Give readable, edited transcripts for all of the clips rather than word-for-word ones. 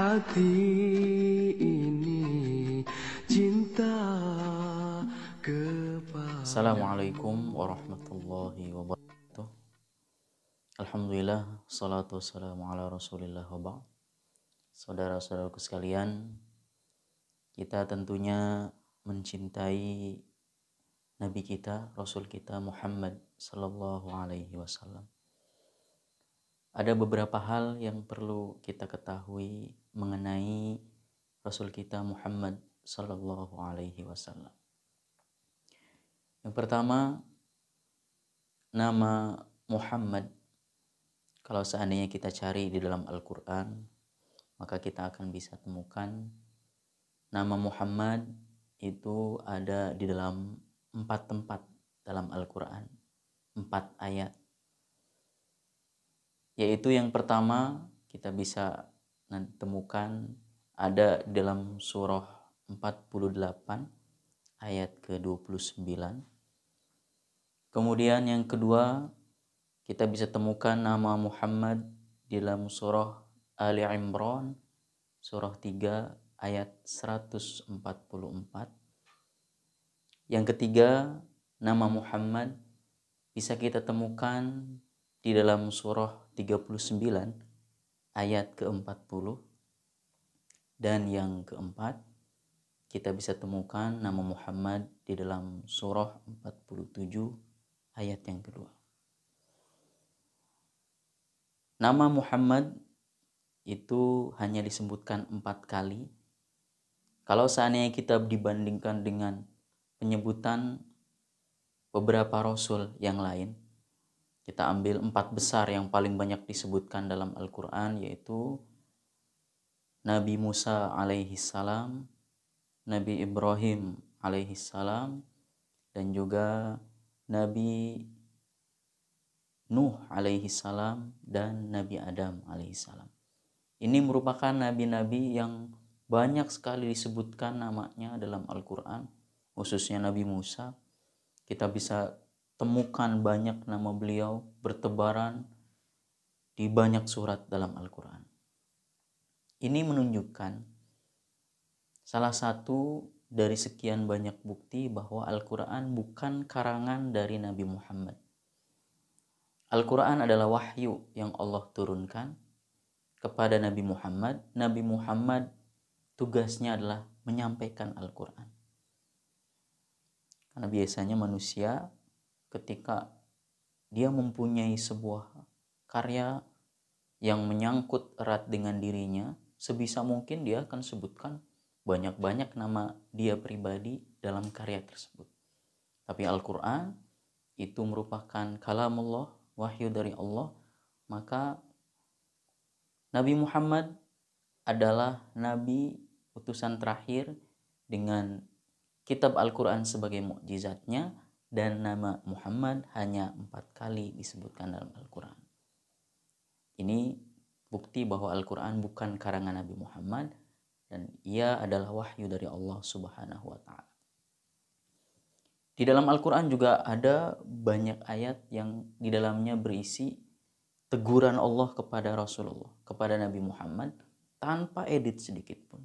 hati ini cinta kepada. Assalamualaikum warahmatullahi wabarakatuh. Alhamdulillah, salatu wassalamu ala rasulillah wa ba'd. Saudara-saudaraku sekalian, kita tentunya mencintai Nabi kita, Rasul kita Muhammad sallallahu alaihi wasallam. Ada beberapa hal yang perlu kita ketahui mengenai Rasul kita Muhammad sallallahu alaihi wasallam. Yang pertama, nama Muhammad, kalau seandainya kita cari di dalam Al-Quran, maka kita akan bisa temukan nama Muhammad itu ada di dalam 4 tempat dalam Al-Quran, 4 ayat. Yaitu yang pertama kita bisa temukan ada dalam surah 48 ayat ke-29. Kemudian yang kedua kita bisa temukan nama Muhammad di dalam surah Ali Imran surah 3 ayat 144. Yang ketiga, nama Muhammad bisa kita temukan di dalam surah 39 ayat ke-40. Dan yang keempat, kita bisa temukan nama Muhammad di dalam surah 47 ayat yang kedua. Nama Muhammad itu hanya disebutkan 4 kali. Kalau seandainya kita dibandingkan dengan penyebutan beberapa rasul yang lain, kita ambil 4 besar yang paling banyak disebutkan dalam Al-Quran, yaitu Nabi Musa alaihi salam, Nabi Ibrahim alaihi salam, dan juga Nabi Nuh alaihi salam dan Nabi Adam alaihi salam. Ini merupakan nabi-nabi yang banyak sekali disebutkan namanya dalam Al-Quran, khususnya Nabi Musa. Kita bisa temukan banyak nama beliau bertebaran di banyak surat dalam Al-Quran. Ini menunjukkan salah satu dari sekian banyak bukti bahwa Al-Quran bukan karangan dari Nabi Muhammad. Al-Quran adalah wahyu yang Allah turunkan kepada Nabi Muhammad. Nabi Muhammad tugasnya adalah menyampaikan Al-Quran. Karena biasanya manusia ketika dia mempunyai sebuah karya yang menyangkut erat dengan dirinya, sebisa mungkin dia akan sebutkan banyak-banyak nama dia pribadi dalam karya tersebut. Tapi Al-Quran itu merupakan kalamullah, wahyu dari Allah, maka Nabi Muhammad adalah nabi utusan terakhir dengan kitab Al-Quran sebagai mukjizatnya, dan nama Muhammad hanya 4 kali disebutkan dalam Al-Quran. Ini bukti bahwa Al-Quran bukan karangan Nabi Muhammad dan ia adalah wahyu dari Allah Subhanahu wa ta'ala. Di dalam Al-Quran juga ada banyak ayat yang di dalamnya berisi teguran Allah kepada Rasulullah, kepada Nabi Muhammad, tanpa edit sedikit pun.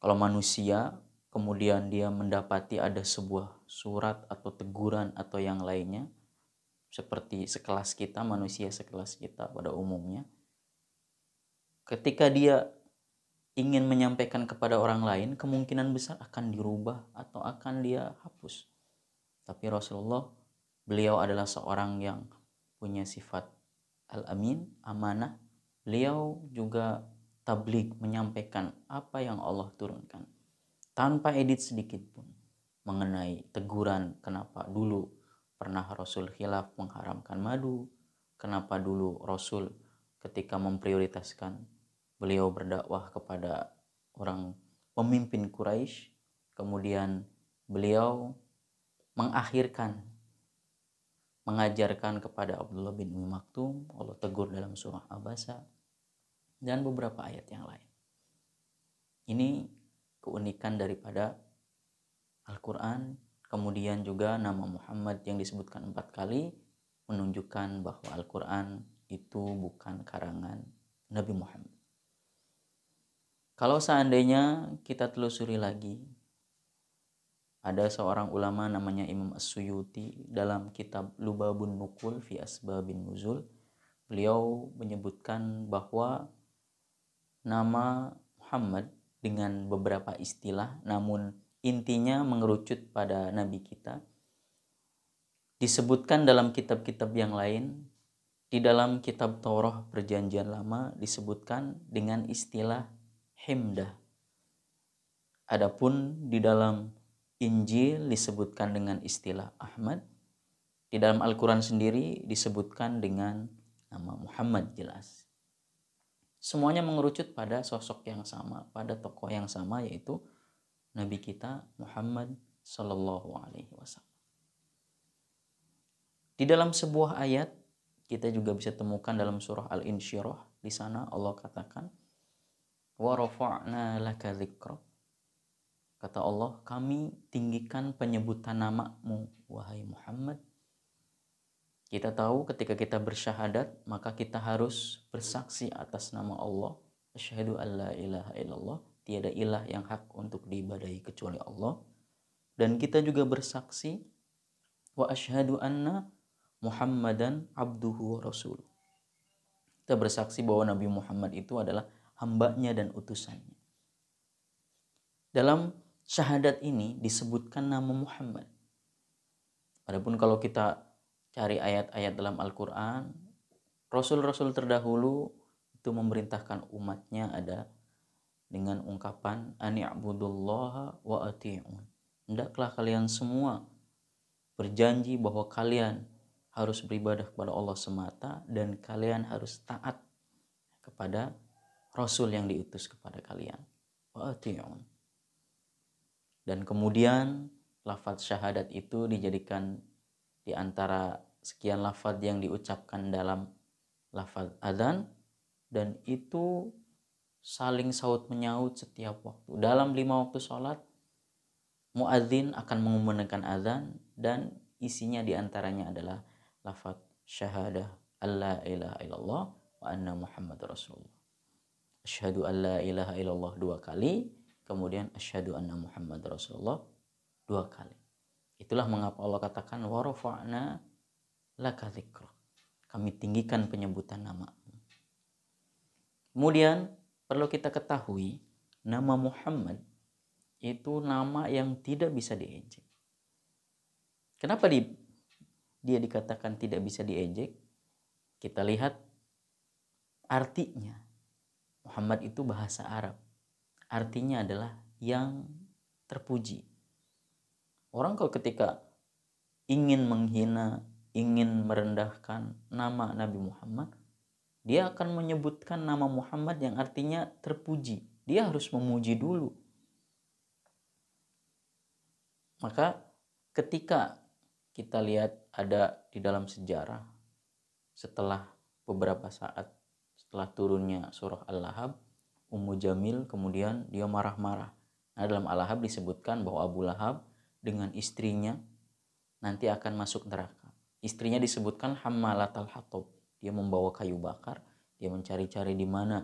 Kalau manusia kemudian dia mendapati ada sebuah surat atau teguran atau yang lainnya, seperti sekelas kita, manusia sekelas kita pada umumnya, ketika dia ingin menyampaikan kepada orang lain, kemungkinan besar akan dirubah atau akan dia hapus. Tapi Rasulullah, beliau adalah seorang yang punya sifat al-amin, amanah. Beliau juga tabligh, menyampaikan apa yang Allah turunkan tanpa edit sedikit pun mengenai teguran kenapa dulu pernah Rasul khilaf mengharamkan madu, kenapa dulu Rasul ketika memprioritaskan beliau berdakwah kepada orang pemimpin Quraisy, kemudian beliau mengajarkan kepada Abdullah bin Umi Maktum, Allah tegur dalam surah Abasa, dan beberapa ayat yang lain. Ini keunikan daripada Al-Quran. Kemudian juga nama Muhammad yang disebutkan 4 kali menunjukkan bahwa Al-Quran itu bukan karangan Nabi Muhammad. Kalau seandainya kita telusuri lagi, ada seorang ulama namanya Imam As-Suyuti dalam kitab Lubabun Nukul fi Asbabin Nuzul, beliau menyebutkan bahwa nama Muhammad dengan beberapa istilah, namun intinya mengerucut pada Nabi kita, disebutkan dalam kitab-kitab yang lain. Di dalam kitab Taurat Perjanjian Lama disebutkan dengan istilah Himdah. Adapun di dalam Injil disebutkan dengan istilah Ahmad. Di dalam Al-Quran sendiri disebutkan dengan nama Muhammad jelas. Semuanya mengerucut pada sosok yang sama, pada tokoh yang sama, yaitu Nabi kita Muhammad Sallallahu Alaihi Wasallam. Di dalam sebuah ayat kita juga bisa temukan dalam surah Al-Insyirah. Di sana Allah katakan, wa rafa'na laka dzikrak. Kata Allah, kami tinggikan penyebutan namamu, wahai Muhammad. Kita tahu ketika kita bersyahadat, maka kita harus bersaksi atas nama Allah. Asyhadu an la ilaha illallah, tiada ilah yang hak untuk diibadahi kecuali Allah. Dan kita juga bersaksi, wa asyhadu anna Muhammadan abduhu wa rasuluh. Kita bersaksi bahwa Nabi Muhammad itu adalah hambanya dan utusannya. Dalam syahadat ini disebutkan nama Muhammad. Adapun kalau kita cari ayat-ayat dalam Al-Quran, Rasul-Rasul terdahulu itu memerintahkan umatnya ada dengan ungkapan ani'budullaha wa ati'un. Hendaklah kalian semua berjanji bahwa kalian harus beribadah kepada Allah semata dan kalian harus taat kepada Rasul yang diutus kepada kalian. Wa ati'un. Dan kemudian lafaz syahadat itu dijadikan di antara sekian lafaz yang diucapkan dalam lafaz adzan, dan itu saling saut menyaut setiap waktu. Dalam 5 waktu sholat, muadzin akan mengumandangkan adzan dan isinya diantaranya adalah lafaz syahadah alla ilaha illallah wa anna Muhammad Rasulullah. Asyhadu an la ilaha illallah 2 kali, kemudian asyhadu anna Muhammad Rasulullah 2 kali. Itulah mengapa Allah katakan wa rafa'na laka dzikrak. Kami tinggikan penyebutan namamu. Kemudian perlu kita ketahui, nama Muhammad itu nama yang tidak bisa diejek. Kenapa dia dikatakan tidak bisa diejek? Kita lihat artinya. Muhammad itu bahasa Arab. Artinya adalah yang terpuji. Orang kalau ketika ingin menghina, ingin merendahkan nama Nabi Muhammad, dia akan menyebutkan nama Muhammad yang artinya terpuji. Dia harus memuji dulu. Maka ketika kita lihat ada di dalam sejarah, setelah beberapa saat setelah turunnya surah Al-Lahab, Ummu Jamil kemudian dia marah-marah. Nah, dalam Al-Lahab disebutkan bahwa Abu Lahab dengan istrinya nanti akan masuk neraka. Istrinya disebutkan hammalatal hatab. Dia membawa kayu bakar, dia mencari-cari di mana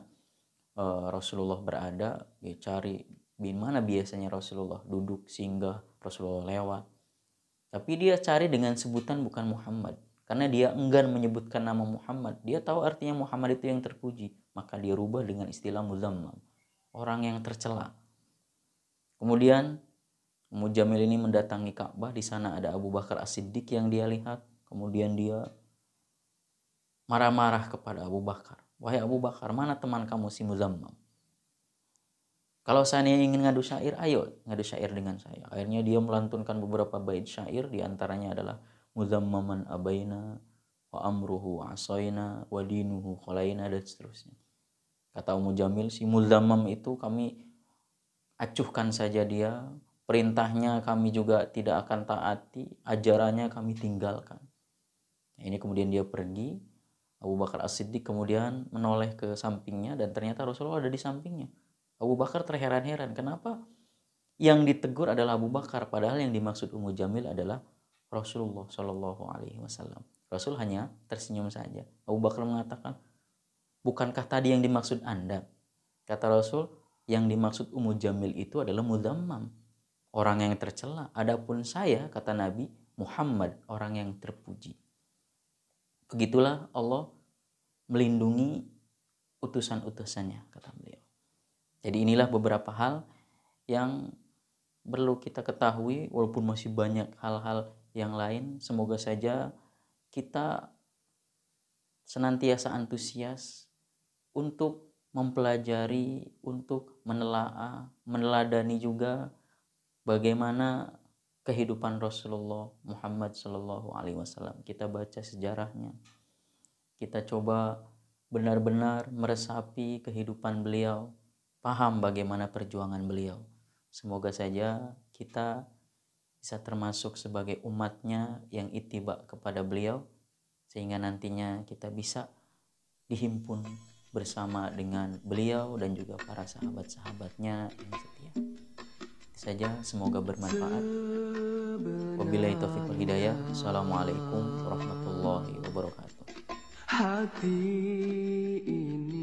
Rasulullah berada, dia cari di mana biasanya Rasulullah duduk, singgah, Rasulullah lewat. Tapi dia cari dengan sebutan bukan Muhammad, karena dia enggan menyebutkan nama Muhammad. Dia tahu artinya Muhammad itu yang terpuji, maka dia rubah dengan istilah muzammam, orang yang tercela. Kemudian Ummu Jamil ini mendatangi Ka'bah, di sana ada Abu Bakar As-Siddiq yang dia lihat. Kemudian dia marah-marah kepada Abu Bakar. Wahai Abu Bakar, mana teman kamu si Muzammam? Kalau seandainya ingin ngadu syair, ayo ngadu syair dengan saya. Akhirnya dia melantunkan beberapa bait syair, di antaranya adalah Muzammaman abaina wa amruhu asaina wa dinuhu khalaina, dan seterusnya. Kata Ummu Jamil, si Muzammam itu kami acuhkan saja dia, perintahnya kami juga tidak akan taati, ajarannya kami tinggalkan. Nah, ini kemudian dia pergi. Abu Bakar As-Siddiq kemudian menoleh ke sampingnya dan ternyata Rasulullah ada di sampingnya. Abu Bakar terheran-heran, kenapa yang ditegur adalah Abu Bakar, padahal yang dimaksud Ummu Jamil adalah Rasulullah Shallallahu Alaihi Wasallam. Rasul hanya tersenyum saja. Abu Bakar mengatakan, bukankah tadi yang dimaksud Anda? Kata Rasul, Yang dimaksud Ummu Jamil itu adalah mudzammam, orang yang tercela. Adapun saya, kata Nabi Muhammad, orang yang terpuji. Begitulah Allah melindungi utusan-utusannya, kata beliau. Jadi inilah beberapa hal yang perlu kita ketahui, walaupun masih banyak hal-hal yang lain. Semoga saja kita senantiasa antusias untuk mempelajari, untuk menelaah, meneladani juga bagaimana kehidupan Rasulullah Muhammad SAW. Kita baca sejarahnya, kita coba benar-benar meresapi kehidupan beliau, paham bagaimana perjuangan beliau. Semoga saja kita bisa termasuk sebagai umatnya yang ittiba kepada beliau, sehingga nantinya kita bisa dihimpun bersama dengan beliau dan juga para sahabat-sahabatnya yang setia. Itu saja, semoga bermanfaat. Wabillahi taufiq wal hidayah. Assalamualaikum warahmatullahi wabarakatuh. Hati ini